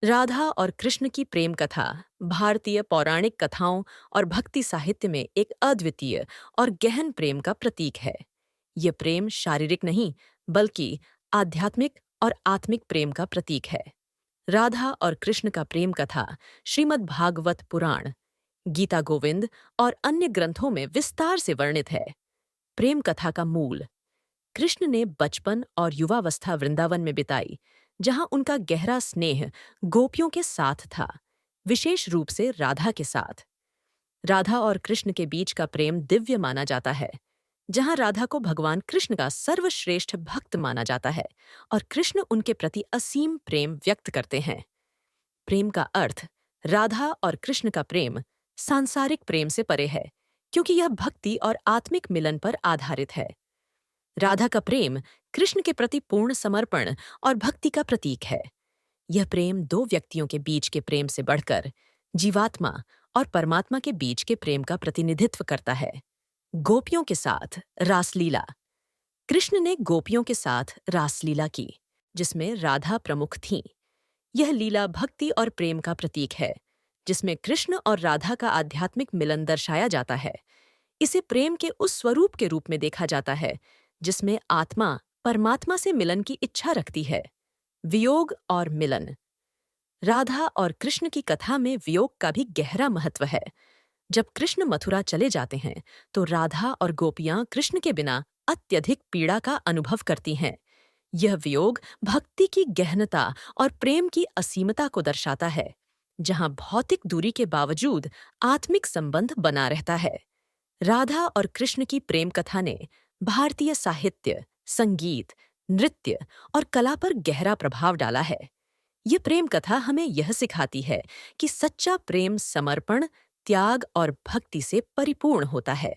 राधा और कृष्ण की प्रेम कथा भारतीय पौराणिक कथाओं और भक्ति साहित्य में एक अद्वितीय और गहन प्रेम का प्रतीक है। यह प्रेम शारीरिक नहीं, बल्कि आध्यात्मिक और आत्मिक प्रेम का प्रतीक है। राधा और कृष्ण का प्रेम कथा श्रीमद् भागवत पुराण, गीता गोविंद और अन्य ग्रंथों में विस्तार से वर्णित है। प्रेम कथा का मूल: कृष्ण ने बचपन और युवावस्था वृंदावन में बिताई, जहां उनका गहरा स्नेह गोपियों के साथ था, विशेष रूप से राधा के साथ। राधा और कृष्ण के बीच का प्रेम दिव्य माना जाता है, जहां राधा को भगवान कृष्ण का सर्वश्रेष्ठ भक्त माना जाता है और कृष्ण उनके प्रति असीम प्रेम व्यक्त करते हैं। प्रेम का अर्थ: राधा और कृष्ण का प्रेम सांसारिक प्रेम से परे है, क्योंकि यह भक्ति और आत्मिक मिलन पर आधारित है। राधा का प्रेम कृष्ण के प्रति पूर्ण समर्पण और भक्ति का प्रतीक है। यह प्रेम दो व्यक्तियों के बीच के प्रेम से बढ़कर जीवात्मा और परमात्मा के बीच के प्रेम का प्रतिनिधित्व करता है। गोपियों के साथ रासलीला: कृष्ण ने गोपियों के साथ रासलीला की, जिसमें राधा प्रमुख थीं। यह लीला भक्ति और प्रेम का प्रतीक है, जिसमें कृष्ण और राधा का आध्यात्मिक मिलन दर्शाया जाता है। इसे प्रेम के उस स्वरूप के रूप में देखा जाता है जिसमें आत्मा परमात्मा से मिलन की इच्छा रखती है। वियोग और मिलन: राधा और कृष्ण की कथा में वियोग का भी गहरा महत्व है। जब कृष्ण मथुरा चले जाते हैं, तो राधा और गोपियां कृष्ण के बिना अत्यधिक पीड़ा का अनुभव करती हैं। यह वियोग भक्ति की गहनता और प्रेम की असीमता को दर्शाता है, जहां भौतिक दूरी के बावजूद आत्मिक संबंध बना रहता है। राधा और कृष्ण की प्रेम कथा ने भारतीय साहित्य, संगीत, नृत्य और कला पर गहरा प्रभाव डाला है। ये प्रेम कथा हमें यह सिखाती है कि सच्चा प्रेम समर्पण, त्याग और भक्ति से परिपूर्ण होता है।